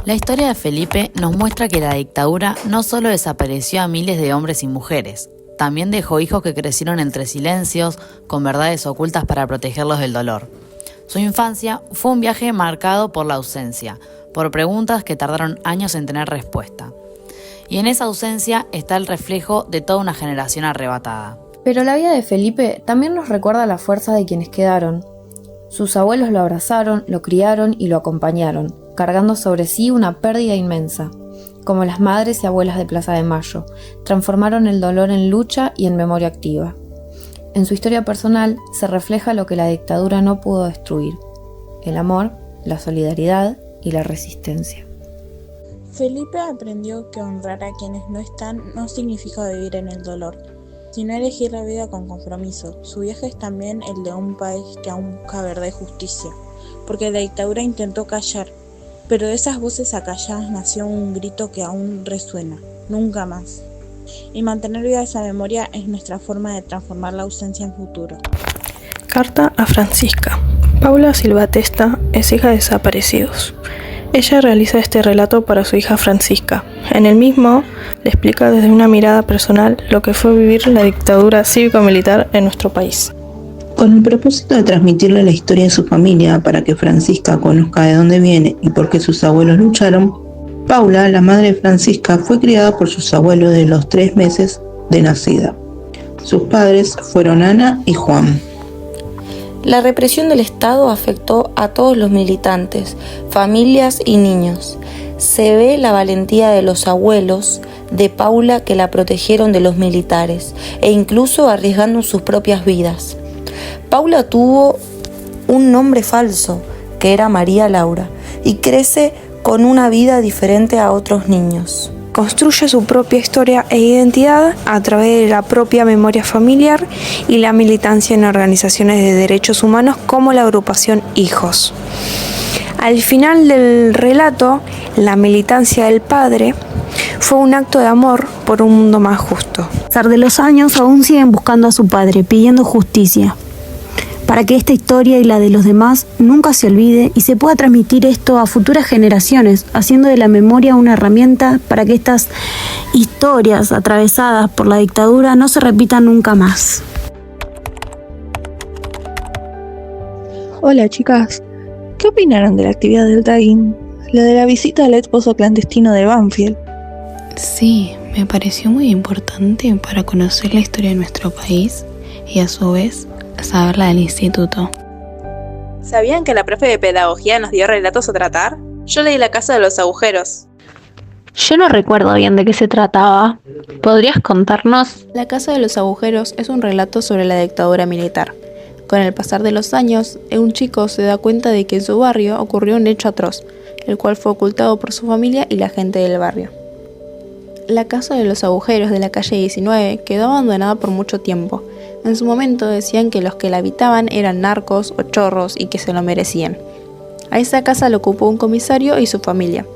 La historia de Felipe nos muestra que la dictadura no solo desapareció a miles de hombres y mujeres, también dejó hijos que crecieron entre silencios, con verdades ocultas para protegerlos del dolor. Su infancia fue un viaje marcado por la ausencia, por preguntas que tardaron años en tener respuesta. Y en esa ausencia está el reflejo de toda una generación arrebatada. Pero la vida de Felipe también nos recuerda la fuerza de quienes quedaron. Sus abuelos lo abrazaron, lo criaron y lo acompañaron, cargando sobre sí una pérdida inmensa. Como las madres y abuelas de Plaza de Mayo, transformaron el dolor en lucha y en memoria activa. En su historia personal se refleja lo que la dictadura no pudo destruir: el amor, la solidaridad y la resistencia. Felipe aprendió que honrar a quienes no están no significa vivir en el dolor, sino elegir la vida con compromiso. Su viaje es también el de un país que aún busca verdad y justicia, porque la dictadura intentó callar, pero de esas voces acalladas nació un grito que aún resuena: nunca más. Y mantener viva esa memoria es nuestra forma de transformar la ausencia en futuro. Carta a Francisca. Paula Silva Testa es hija de desaparecidos. Ella realiza este relato para su hija Francisca. En el mismo le explica desde una mirada personal lo que fue vivir la dictadura cívico-militar en nuestro país. Con el propósito de transmitirle la historia de su familia para que Francisca conozca de dónde viene y por qué sus abuelos lucharon, Paula, la madre de Francisca, fue criada por sus abuelos de los 3 meses de nacida. Sus padres fueron Ana y Juan. La represión del Estado afectó a todos los militantes, familias y niños. Se ve la valentía de los abuelos de Paula, que la protegieron de los militares e incluso arriesgando sus propias vidas. Paula tuvo un nombre falso, que era María Laura, y crece con una vida diferente a otros niños. Construye su propia historia e identidad a través de la propia memoria familiar y la militancia en organizaciones de derechos humanos como la agrupación Hijos. Al final del relato, la militancia del padre fue un acto de amor por un mundo más justo. A pesar de los años, aún siguen buscando a su padre, pidiendo justicia, para que esta historia y la de los demás nunca se olvide y se pueda transmitir esto a futuras generaciones, haciendo de la memoria una herramienta para que estas historias atravesadas por la dictadura no se repitan nunca más. Hola chicas, ¿qué opinaron de la actividad del tagging? La de la visita al esposo clandestino de Banfield. Sí, me pareció muy importante para conocer la historia de nuestro país y a su vez saberla del instituto. ¿Sabían que la profe de pedagogía nos dio relatos a tratar? Yo leí La casa de los agujeros. Yo no recuerdo bien de qué se trataba. ¿Podrías contarnos? La casa de los agujeros es un relato sobre la dictadura militar. Con el pasar de los años, un chico se da cuenta de que en su barrio ocurrió un hecho atroz, el cual fue ocultado por su familia y la gente del barrio. La casa de los agujeros de la calle 19 quedó abandonada por mucho tiempo. En su momento decían que los que la habitaban eran narcos o chorros y que se lo merecían. A esa casa la ocupó un comisario y su familia.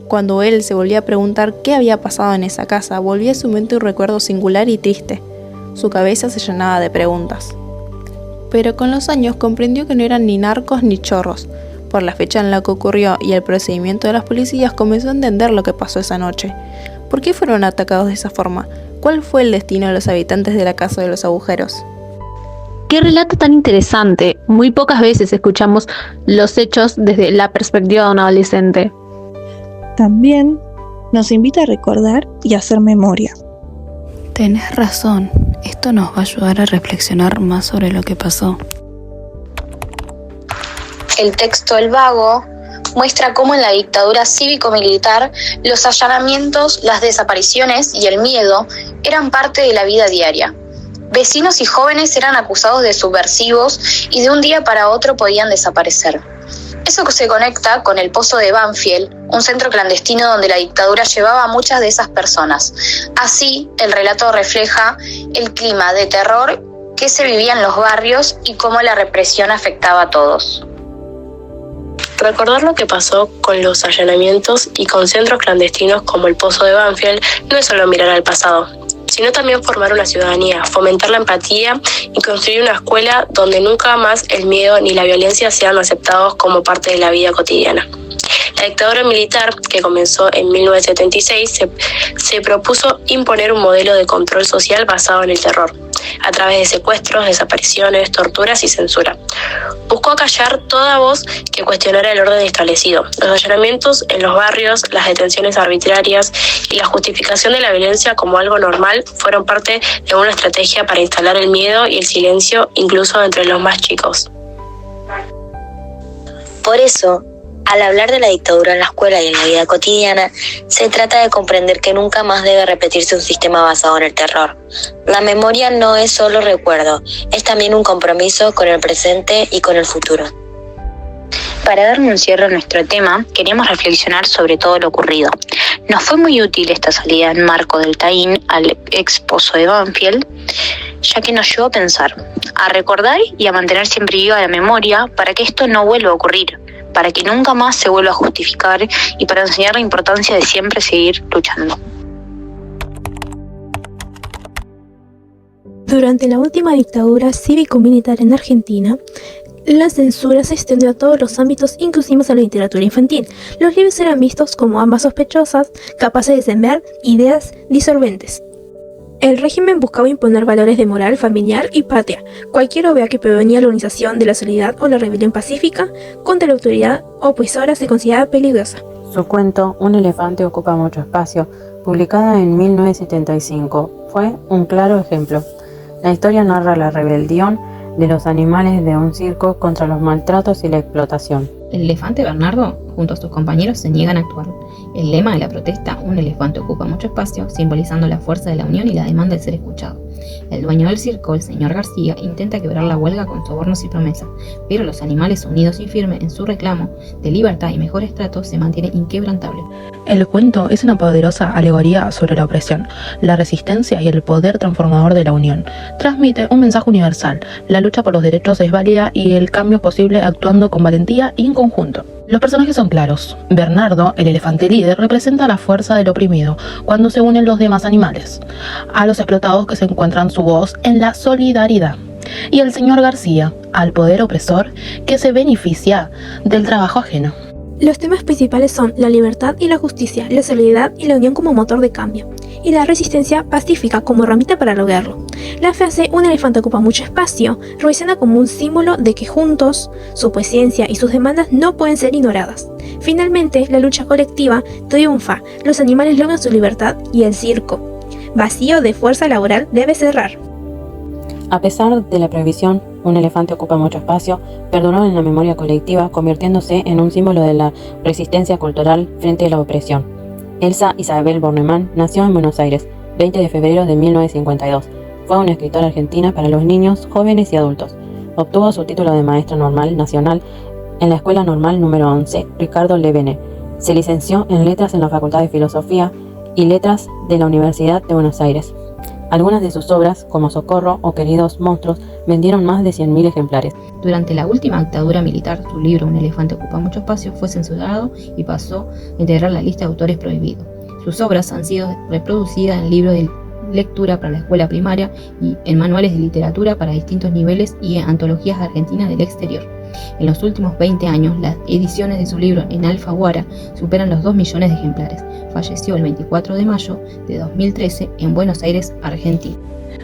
Cuando él se volvió a preguntar qué había pasado en esa casa, volvía a su mente un recuerdo singular y triste. Su cabeza se llenaba de preguntas. Pero con los años comprendió que no eran ni narcos ni chorros. Por la fecha en la que ocurrió y el procedimiento de las policías, comenzó a entender lo que pasó esa noche. ¿Por qué fueron atacados de esa forma? ¿Cuál fue el destino de los habitantes de la casa de los agujeros? ¡Qué relato tan interesante! Muy pocas veces escuchamos los hechos desde la perspectiva de un adolescente. También nos invita a recordar y a hacer memoria. Tenés razón, esto nos va a ayudar a reflexionar más sobre lo que pasó. El texto El Vago muestra cómo en la dictadura cívico-militar los allanamientos, las desapariciones y el miedo eran parte de la vida diaria. Vecinos y jóvenes eran acusados de subversivos y de un día para otro podían desaparecer. Eso se conecta con el Pozo de Banfield, un centro clandestino donde la dictadura llevaba a muchas de esas personas. Así, el relato refleja el clima de terror que se vivía en los barrios y cómo la represión afectaba a todos. Recordar lo que pasó con los allanamientos y con centros clandestinos como el Pozo de Banfield no es solo mirar al pasado, sino también formar una ciudadanía, fomentar la empatía y construir una escuela donde nunca más el miedo ni la violencia sean aceptados como parte de la vida cotidiana. La dictadura militar, que comenzó en 1976, se propuso imponer un modelo de control social basado en el terror, a través de secuestros, desapariciones, torturas y censura. Buscó acallar toda voz que cuestionara el orden establecido. Los allanamientos en los barrios, las detenciones arbitrarias y la justificación de la violencia como algo normal fueron parte de una estrategia para instalar el miedo y el silencio incluso entre los más chicos. Por eso, al hablar de la dictadura en la escuela y en la vida cotidiana, se trata de comprender que nunca más debe repetirse un sistema basado en el terror. La memoria no es solo recuerdo, es también un compromiso con el presente y con el futuro. Para darle un cierre a nuestro tema, queríamos reflexionar sobre todo lo ocurrido. Nos fue muy útil esta salida en marco del Taín al ex pozo de Banfield, ya que nos llevó a pensar, a recordar y a mantener siempre viva la memoria para que esto no vuelva a ocurrir, para que nunca más se vuelva a justificar y para enseñar la importancia de siempre seguir luchando. Durante la última dictadura cívico-militar en Argentina, la censura se extendió a todos los ámbitos, inclusivos a la literatura infantil. Los libros eran vistos como ambas sospechosas, capaces de sembrar ideas disolventes. El régimen buscaba imponer valores de moral familiar y patria. Cualquier obra que provenía la organización de la solidaridad o la rebelión pacífica contra la autoridad opresora se consideraba peligrosa. Su cuento, Un elefante ocupa mucho espacio, publicada en 1975, fue un claro ejemplo. La historia narra la rebelión de los animales de un circo contra los maltratos y la explotación. El elefante Bernardo, junto a sus compañeros, se niegan a actuar. El lema de la protesta, un elefante ocupa mucho espacio, simbolizando la fuerza de la unión y la demanda de ser escuchado. El dueño del circo, el señor García, intenta quebrar la huelga con sobornos y promesas, pero los animales, unidos y firmes en su reclamo de libertad y mejores tratos, se mantienen inquebrantables. El cuento es una poderosa alegoría sobre la opresión, la resistencia y el poder transformador de la unión. Transmite un mensaje universal: la lucha por los derechos es válida y el cambio es posible actuando con valentía y en conjunto. Los personajes son claros. Bernardo, el elefante líder, representa la fuerza del oprimido cuando se unen los demás animales, a los explotados que se encuentran su voz en la solidaridad. Y el señor García, al poder opresor que se beneficia del trabajo ajeno. Los temas principales son la libertad y la justicia, la solidaridad y la unión como motor de cambio, y la resistencia pacífica como herramienta para lograrlo. La frase "un elefante ocupa mucho espacio" resuena como un símbolo de que juntos, su presencia y sus demandas no pueden ser ignoradas. Finalmente, la lucha colectiva triunfa, los animales logran su libertad y el circo, vacío de fuerza laboral, debe cerrar. A pesar de la prohibición, Un elefante ocupa mucho espacio, perduró en la memoria colectiva, convirtiéndose en un símbolo de la resistencia cultural frente a la opresión. Elsa Isabel Bornemann nació en Buenos Aires, 20 de febrero de 1952. Fue una escritora argentina para los niños, jóvenes y adultos. Obtuvo su título de maestra normal nacional en la Escuela Normal número 11, Ricardo Levene. Se licenció en Letras en la Facultad de Filosofía y Letras de la Universidad de Buenos Aires. Algunas de sus obras, como Socorro o Queridos monstruos, vendieron más de 100.000 ejemplares. Durante la última dictadura militar, su libro Un elefante ocupa mucho espacio fue censurado y pasó a integrar la lista de autores prohibidos. Sus obras han sido reproducidas en libros de lectura para la escuela primaria y en manuales de literatura para distintos niveles y en antologías argentinas del exterior. En los últimos 20 años, las ediciones de su libro en Alfaguara superan los 2 millones de ejemplares. Falleció el 24 de mayo de 2013 en Buenos Aires, Argentina.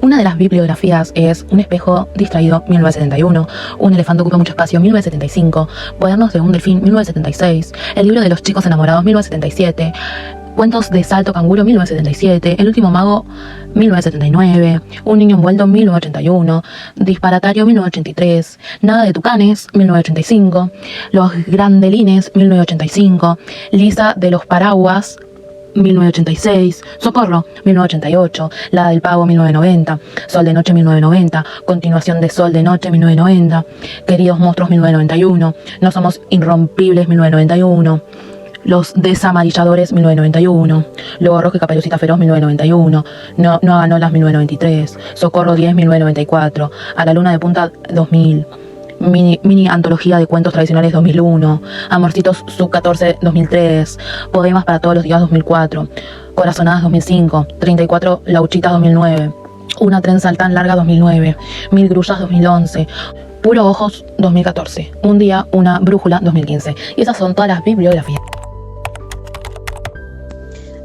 Una de las bibliografías es Un espejo distraído, 1971, Un elefante ocupa mucho espacio, 1975, Cuadernos de un delfín, 1976, El libro de los chicos enamorados, 1977, Cuentos de Salto Canguro, 1977, El último mago, 1979, Un niño envuelto, 1981, Disparatario, 1983, Nada de tucanes, 1985, Los grandelines, 1985, Lisa de los paraguas, 1986, Socorro, 1988, La del Pago, 1990, Sol de Noche, 1990, Continuación de Sol de Noche, 1990, Queridos monstruos, 1991, No somos irrompibles, 1991, Los desamarilladores, 1991, Lobo Rojo y Caperucita Feroz, 1991, No hagan olas, 1993, Socorro 10, 1994, A la luna de punta, 2000, Mini antología de cuentos tradicionales, 2001, Amorcitos sub 14, 2003, Poemas para todos los días, 2004, Corazonadas, 2005, 34 lauchitas, 2009, Una trenza tan larga, 2009, 1000 grullas, 2011, Puro ojos, 2014, Un día, una brújula, 2015. Y esas son todas las bibliografías.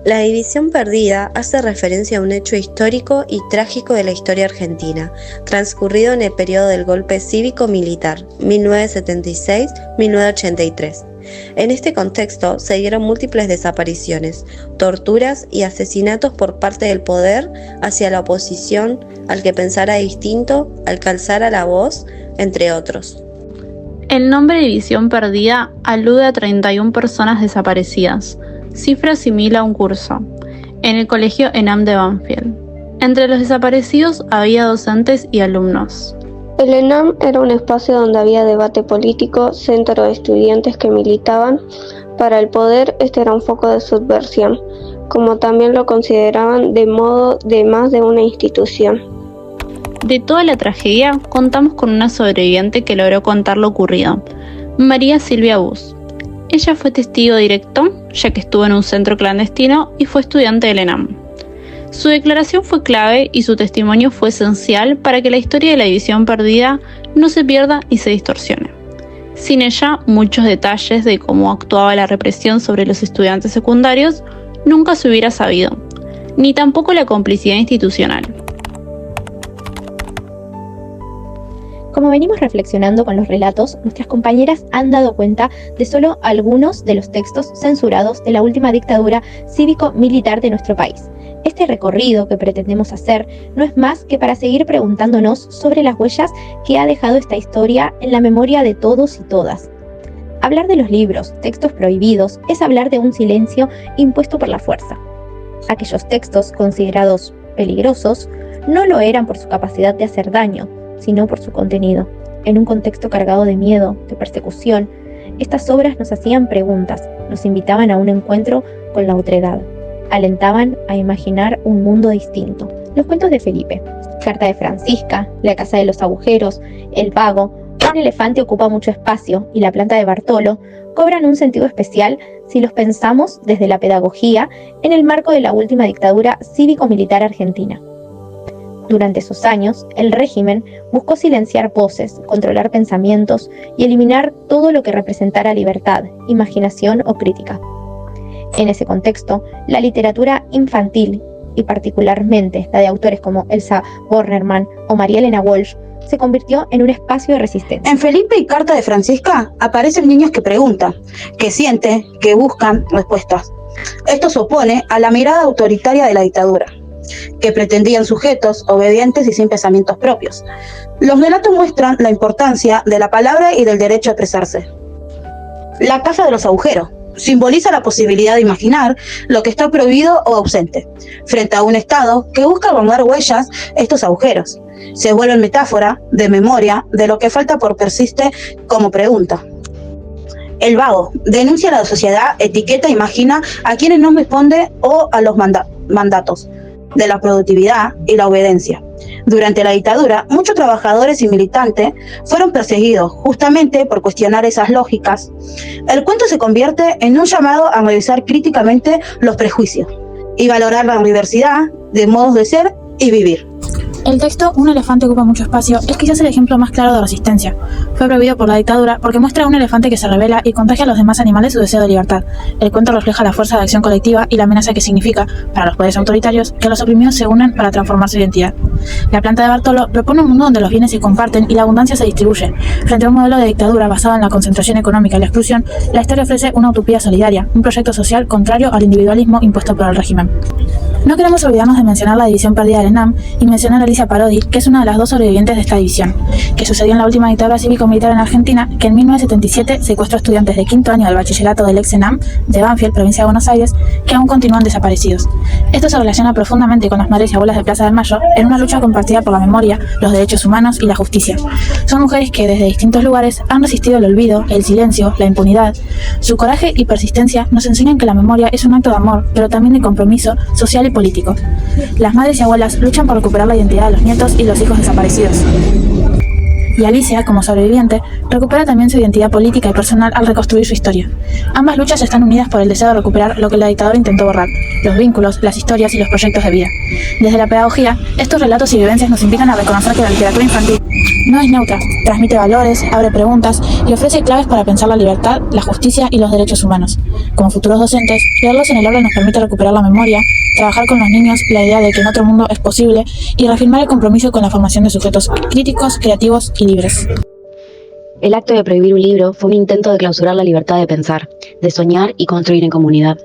La división perdida hace referencia a un hecho histórico y trágico de la historia argentina, transcurrido en el periodo del golpe cívico-militar, 1976-1983. En este contexto se dieron múltiples desapariciones, torturas y asesinatos por parte del poder hacia la oposición, al que pensara distinto, al que alzara la voz, entre otros. El nombre División Perdida alude a 31 personas desaparecidas, cifra similar a un curso, en el colegio ENAM de Banfield. Entre los desaparecidos había docentes y alumnos. El ENAM era un espacio donde había debate político, centro de estudiantes que militaban. Para el poder este era un foco de subversión, como también lo consideraban de modo de más de una institución. De toda la tragedia, contamos con una sobreviviente que logró contar lo ocurrido, María Silvia Bus. Ella fue testigo directo, ya que estuvo en un centro clandestino y fue estudiante del ENAM. Su declaración fue clave y su testimonio fue esencial para que la historia de la división perdida no se pierda y se distorsione. Sin ella, muchos detalles de cómo actuaba la represión sobre los estudiantes secundarios nunca se hubiera sabido, ni tampoco la complicidad institucional. Como venimos reflexionando con los relatos, nuestras compañeras han dado cuenta de solo algunos de los textos censurados de la última dictadura cívico-militar de nuestro país. Este recorrido que pretendemos hacer no es más que para seguir preguntándonos sobre las huellas que ha dejado esta historia en la memoria de todos y todas. Hablar de los libros, textos prohibidos, es hablar de un silencio impuesto por la fuerza. Aquellos textos considerados peligrosos no lo eran por su capacidad de hacer daño, sino por su contenido. En un contexto cargado de miedo, de persecución, estas obras nos hacían preguntas, nos invitaban a un encuentro con la otredad, alentaban a imaginar un mundo distinto. Los cuentos de Felipe, Carta de Francisca, La casa de los agujeros, El vago, Un elefante ocupa mucho espacio y La planta de Bartolo cobran un sentido especial si los pensamos desde la pedagogía en el marco de la última dictadura cívico-militar argentina. Durante esos años, el régimen buscó silenciar voces, controlar pensamientos y eliminar todo lo que representara libertad, imaginación o crítica. En ese contexto, la literatura infantil, y particularmente la de autores como Elsa Bornerman o María Elena Walsh, se convirtió en un espacio de resistencia. En Felipe y Carta de Francisca aparecen niños que preguntan, que sienten, que buscan respuestas. Esto se opone a la mirada autoritaria de la dictadura, que pretendían sujetos obedientes y sin pensamientos propios. Los relatos muestran la importancia de la palabra y del derecho a expresarse. La casa de los agujeros simboliza la posibilidad de imaginar lo que está prohibido o ausente, frente a un Estado que busca abandonar huellas estos agujeros. Se vuelve metáfora de memoria de lo que falta por persiste como pregunta. El vago denuncia a la sociedad, etiqueta e imagina a quienes no responden o a los mandatos de la productividad y la obediencia. Durante la dictadura, muchos trabajadores y militantes fueron perseguidos justamente por cuestionar esas lógicas. El cuento se convierte en un llamado a revisar críticamente los prejuicios y valorar la diversidad de modos de ser y vivir. El texto Un elefante ocupa mucho espacio es quizás el ejemplo más claro de resistencia. Fue prohibido por la dictadura porque muestra a un elefante que se revela y contagia a los demás animales su deseo de libertad. El cuento refleja la fuerza de acción colectiva y la amenaza que significa, para los poderes autoritarios, que los oprimidos se unan para transformar su identidad. La planta de Bartolo propone un mundo donde los bienes se comparten y la abundancia se distribuye. Frente a un modelo de dictadura basado en la concentración económica y la exclusión, la historia ofrece una utopía solidaria, un proyecto social contrario al individualismo impuesto por el régimen. No queremos olvidarnos de mencionar la división perdida del ENAM y mencionar a Alicia Parodi, que es una de las dos sobrevivientes de esta división, que sucedió en la última dictadura cívico-militar en Argentina, que en 1977 secuestró estudiantes de quinto año del bachillerato del ex ENAM de Banfield, provincia de Buenos Aires, que aún continúan desaparecidos. Esto se relaciona profundamente con las madres y abuelas de Plaza de Mayo en una lucha compartida por la memoria, los derechos humanos y la justicia. Son mujeres que desde distintos lugares han resistido el olvido, el silencio, la impunidad. Su coraje y persistencia nos enseñan que la memoria es un acto de amor, pero también de compromiso social y político. Las madres y abuelas luchan por recuperar la identidad de los nietos y los hijos desaparecidos. y Alicia, como sobreviviente, recupera también su identidad política y personal al reconstruir su historia. Ambas luchas están unidas por el deseo de recuperar lo que la dictadura intentó borrar: los vínculos, las historias y los proyectos de vida. Desde la pedagogía, estos relatos y vivencias nos invitan a reconocer que la literatura infantil no es neutra, transmite valores, abre preguntas y ofrece claves para pensar la libertad, la justicia y los derechos humanos. Como futuros docentes, leerlos en el aula nos permite recuperar la memoria, trabajar con los niños la idea de que en otro mundo es posible y reafirmar el compromiso con la formación de sujetos críticos, creativos y libres. El acto de prohibir un libro fue un intento de clausurar la libertad de pensar, de soñar y construir en comunidad.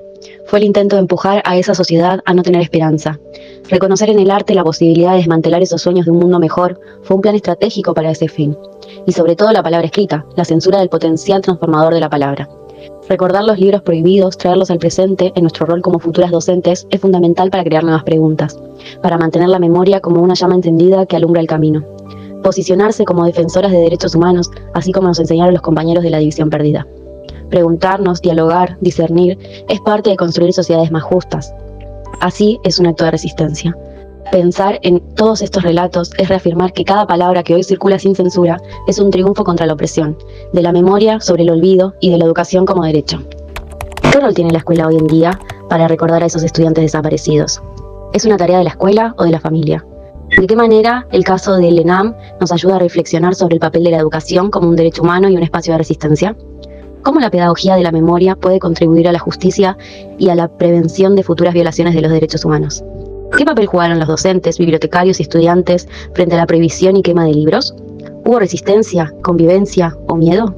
Fue el intento de empujar a esa sociedad a no tener esperanza. Reconocer en el arte la posibilidad de desmantelar esos sueños de un mundo mejor fue un plan estratégico para ese fin. Y sobre todo la palabra escrita, la censura del potencial transformador de la palabra. Recordar los libros prohibidos, traerlos al presente en nuestro rol como futuras docentes es fundamental para crear nuevas preguntas, para mantener la memoria como una llama encendida que alumbra el camino. Posicionarse como defensoras de derechos humanos, así como nos enseñaron los compañeros de la División Perdida. Preguntarnos, dialogar, discernir, es parte de construir sociedades más justas. Así es un acto de resistencia. Pensar en todos estos relatos es reafirmar que cada palabra que hoy circula sin censura es un triunfo contra la opresión, de la memoria sobre el olvido y de la educación como derecho. ¿Qué rol tiene la escuela hoy en día para recordar a esos estudiantes desaparecidos? ¿Es una tarea de la escuela o de la familia? ¿De qué manera el caso del ENAM nos ayuda a reflexionar sobre el papel de la educación como un derecho humano y un espacio de resistencia? ¿Cómo la pedagogía de la memoria puede contribuir a la justicia y a la prevención de futuras violaciones de los derechos humanos? ¿Qué papel jugaron los docentes, bibliotecarios y estudiantes frente a la prohibición y quema de libros? ¿Hubo resistencia, convivencia o miedo?